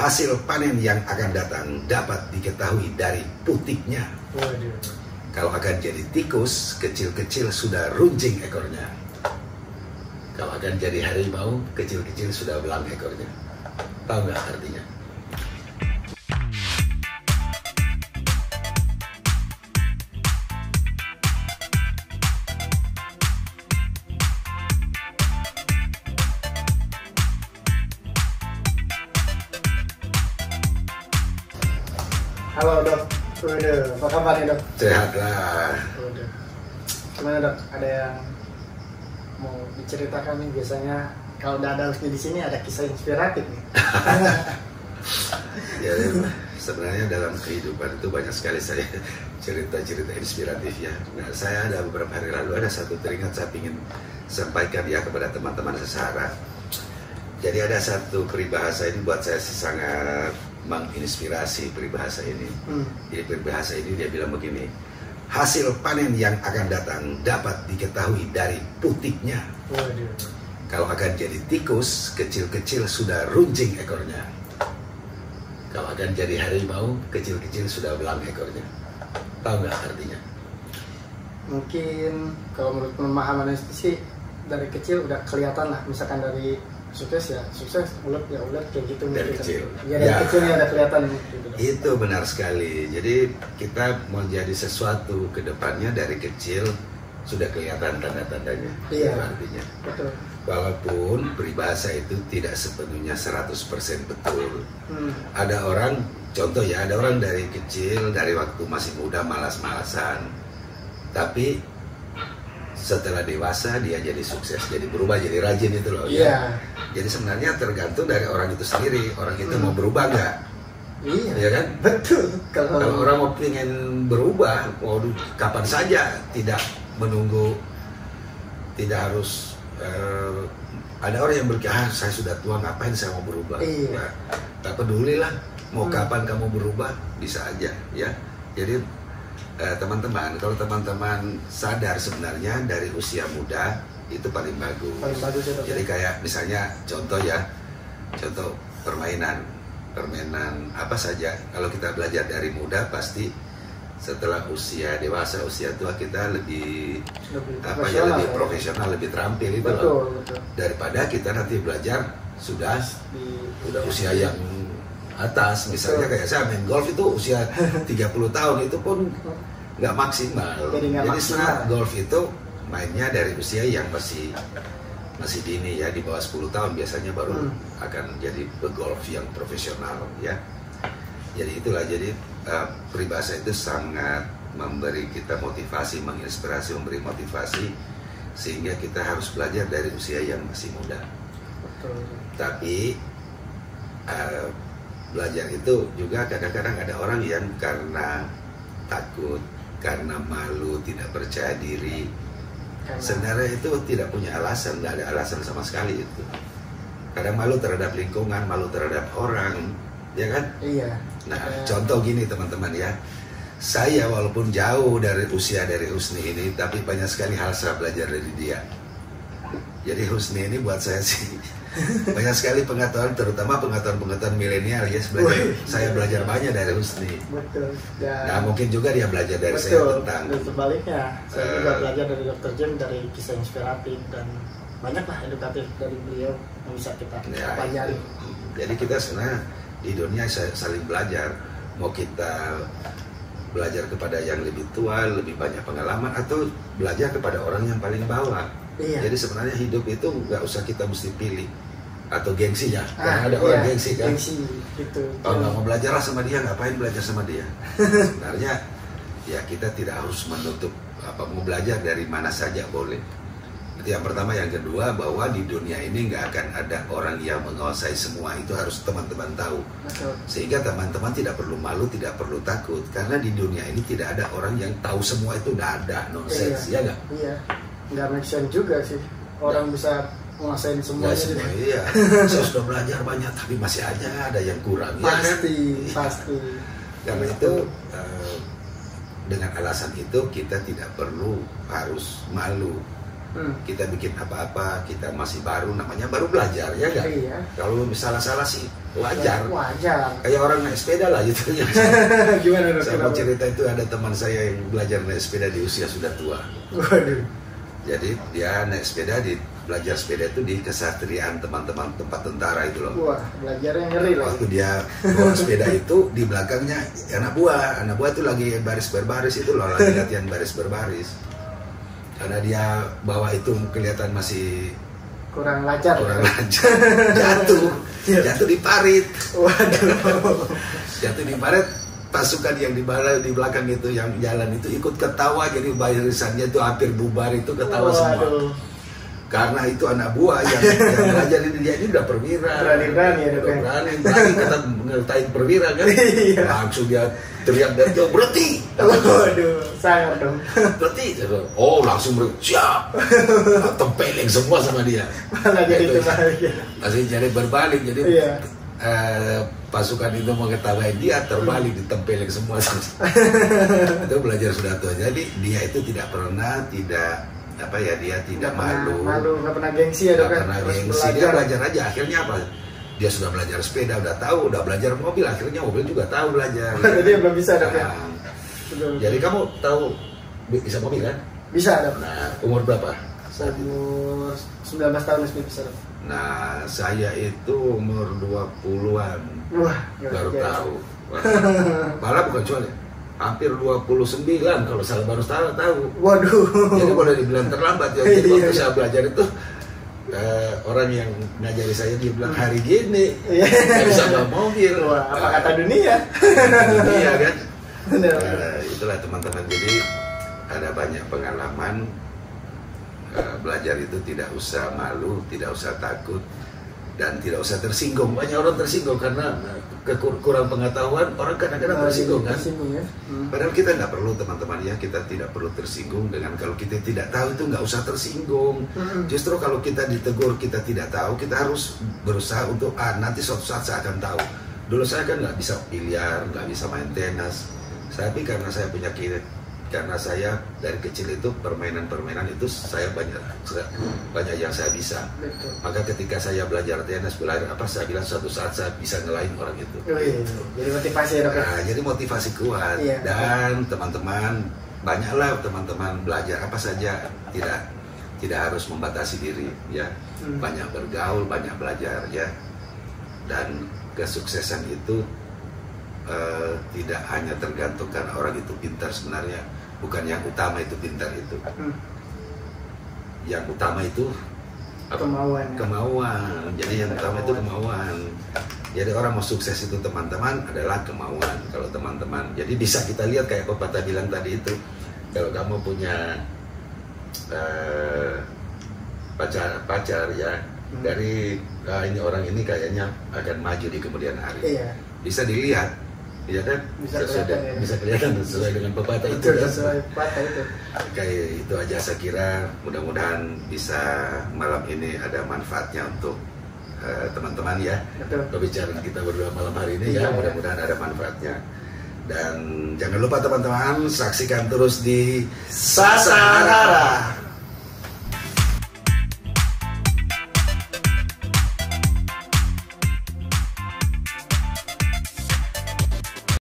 Hasil panen yang akan datang dapat diketahui dari putiknya. Waduh. Kalau akan jadi tikus, kecil-kecil sudah runcing ekornya. Kalau akan jadi harimau, kecil-kecil sudah belang ekornya. Tahu nggak artinya? Halo dok, waduh, apa kabar nih dok? Sehat lah. Waduh, gimana dok? Ada yang mau diceritakan nih? Biasanya kalau udah ada Husni di sini ada kisah inspiratif nih. Ya, sebenarnya dalam kehidupan itu banyak sekali saya cerita-cerita inspiratif ya. Nah, saya ada beberapa hari lalu ada satu teringat saya ingin sampaikan ya kepada teman-teman sesara. Jadi ada satu peribahasa ini buat saya sangat menginspirasi peribahasa ini. Jadi peribahasa ini dia bilang begini, hasil panen yang akan datang dapat diketahui dari putiknya. Waduh. Kalau akan jadi tikus, kecil-kecil sudah runcing ekornya. Kalau akan jadi harimau, kecil-kecil sudah belang ekornya. Tahu nggak artinya? Mungkin kalau menurut pemahaman itu sih dari kecil udah kelihatan lah. Misalkan dari sukses ya sukses, ulet ya ulet kayak gitu. Dari kecil. Ya dari kecilnya ada kelihatan gitu. Itu benar sekali. Jadi kita mau jadi sesuatu ke depannya dari kecil sudah kelihatan tanda-tandanya. Iya. Itu artinya. Betul. Walaupun peribahasa itu tidak sepenuhnya 100% betul. Ada orang, contoh ya, ada orang dari kecil, dari waktu masih muda malas-malasan. Tapi setelah dewasa dia jadi sukses, jadi berubah, jadi rajin itu loh. Iya. Ya. Jadi sebenarnya tergantung dari orang itu sendiri. Orang itu mau berubah nggak? Iya. Ya kan? Betul. Kalau orang mau pengen berubah, mau kapan saja, tidak menunggu, tidak harus. Ada orang yang berpikir, saya sudah tua, ngapain saya mau berubah? Iya. Nah, tak pedulilah, mau kapan kamu berubah, bisa aja, ya. Jadi teman-teman, kalau teman-teman sadar sebenarnya dari usia muda itu paling bagus. Paling bagus ya, dok. Jadi kayak misalnya contoh ya, contoh permainan apa saja. Kalau kita belajar dari muda pasti setelah usia dewasa, usia tua kita lebih profesional, lebih terampil itu loh. Betul. Daripada kita nanti belajar sudah usia yang atas, misalnya kayak saya main golf itu usia 30 tahun itu pun nggak maksimal. Jadi sebenarnya golf itu mainnya dari usia yang masih dini ya, di bawah 10 tahun biasanya baru akan jadi pegolf yang profesional ya. Jadi itulah, jadi peribahasa itu sangat memberi kita motivasi, menginspirasi, memberi motivasi sehingga kita harus belajar dari usia yang masih muda. Betul. Tapi belajar itu juga kadang-kadang ada orang yang karena takut, karena malu, tidak percaya diri. Sebenarnya itu tidak punya alasan, nggak ada alasan sama sekali itu. Kadang malu terhadap lingkungan, malu terhadap orang, ya kan? Iya. Nah, contoh gini teman-teman ya, saya walaupun jauh dari usia dari Husni ini, tapi banyak sekali hal saya belajar dari dia. Jadi Husni ini buat saya sih banyak sekali pengetahuan, terutama pengetahuan milenial ya. Saya belajar banyak dari Husni. Betul. Nah, mungkin juga dia belajar dari saya tentang. Dan sebaliknya, saya juga belajar dari Dr. Jim dari kisah inspiratif dan banyaklah edukatif dari beliau yang bisa kita pelajari. Jadi kita sebenarnya di dunia saling belajar. Mau kita belajar kepada yang lebih tua, lebih banyak pengalaman, atau belajar kepada orang yang paling bawah. Iya. Jadi sebenarnya hidup itu nggak usah kita mesti pilih atau gengsinya. Karena ada orang gengsi kan. Gengsi, gitu. Kalau nggak mau belajarlah sama dia, ngapain belajar sama dia? Sebenarnya ya kita tidak harus menutup mau belajar dari mana saja boleh. Itu yang pertama. Yang kedua, bahwa di dunia ini nggak akan ada orang yang menguasai semua. Itu harus teman-teman tahu. Betul. Sehingga teman-teman tidak perlu malu, tidak perlu takut. Karena di dunia ini tidak ada orang yang tahu semua, itu nggak ada, nonsense. Iya. Ya nggak? Iya. Nggak make sense juga sih. Orang bisa menguasai semuanya. Semua, iya. Saya sudah belajar banyak, tapi masih aja ada yang kurang. Pasti. Karena itu dengan alasan itu kita tidak perlu harus malu. Kita bikin apa-apa, kita masih baru, namanya baru belajar ya nggak? Iya. Kalau salah-salah sih wajar. Wajar. Kayak orang naik sepeda lah gitu. Gimana dok? Saya mau cerita itu ada teman saya yang belajar naik sepeda di usia sudah tua. Waduh. Jadi dia naik sepeda belajar sepeda itu di Kesatriaan teman-teman tempat tentara itu loh. Wah, belajarnya ngeri lah. Waktu dia bawa sepeda itu di belakangnya anak buah itu lagi baris berbaris itu loh, lagi latihan baris berbaris. Karena dia bawa itu kelihatan masih kurang lancar. Jatuh di parit. Waduh. Jatuh di parit. Pasukan yang di belakang itu yang jalan itu ikut ketawa, jadi barisannya itu hampir bubar itu ketawa semua. Karena itu anak buah yang belajar dia ini udah perwira. Berani kata ngertain perwira kan. Langsung dia teriak dari jauh, berhenti. Waduh, sangat dong. Berhenti. Oh, langsung siap. Tempeleng semua sama dia. Malah jadi terbalik. Masih jadi berbalik, jadi pasukan itu mau ketawain dia, terbalik ditempeleng semua. Itu belajar sudah tua. Jadi dia itu tidak pernah dia tidak malu, nggak pernah gengsi ya dok. Nggak pernah gengsi, dia belajar aja. Akhirnya apa? Dia sudah belajar sepeda, udah tahu, udah belajar mobil, akhirnya mobil juga tahu belajar. Jadi belum bisa dok ya. Jadi kamu tahu bisa mobil kan? Bisa dok. Nah, umur berapa? Umur 19 tahun bisa dok. Nah, saya itu umur 20-an. Wah, baru tahu. Malah bukan cuma hampir 29 kalau baru tahu. Waduh. Jadi boleh dibilang terlambat ya. Jadi waktu saya belajar itu orang yang ngajari saya dia bilang hari gini nggak bisa bawa mobil. Wah, apa kata dunia? Dunia kan. Itulah teman-teman. Jadi ada banyak pengalaman. Belajar itu tidak usah malu, tidak usah takut, dan tidak usah tersinggung. Banyak orang tersinggung karena kurang pengetahuan, orang kadang-kadang tersinggung kan. Padahal kita nggak perlu teman-teman ya, kita tidak perlu tersinggung dengan kalau kita tidak tahu itu nggak usah tersinggung. Justru kalau kita ditegur kita tidak tahu, kita harus berusaha untuk nanti suatu saat saya akan tahu. Dulu saya kan nggak bisa biliar, nggak bisa main tenis, tapi karena saya punya karena saya dari kecil itu permainan itu saya banyak yang saya bisa. Betul. Maka ketika saya belajar tenis, saya bilang suatu saat saya bisa ngelain orang itu. Jadi motivasi ya dok. Nah, jadi motivasi kuat. Iya. Dan teman-teman banyaklah teman-teman belajar apa saja, tidak harus membatasi diri ya. Banyak bergaul, banyak belajar ya. Dan kesuksesan itu tidak hanya tergantung karena orang itu pintar, sebenarnya bukan yang utama itu pintar itu. Yang utama itu kemauan. Jadi yang utama itu kemauan. Jadi orang mau sukses itu teman-teman adalah kemauan. Kalau teman-teman, jadi bisa kita lihat kayak pepatah bilang tadi itu, kalau kamu punya pacar ya, dari ini orang ini kayaknya akan maju di kemudian hari. Iya. Bisa dilihat. Iya kan? Bisa kelihatan sesuai dengan pepatah itu. Sesuai pepatah itu. Kayak itu aja saya kira, mudah-mudahan bisa malam ini ada manfaatnya untuk teman-teman ya. Pembicaraan kita berdua malam hari ini ya, mudah-mudahan ada manfaatnya. Dan jangan lupa teman-teman saksikan terus di Sasahara.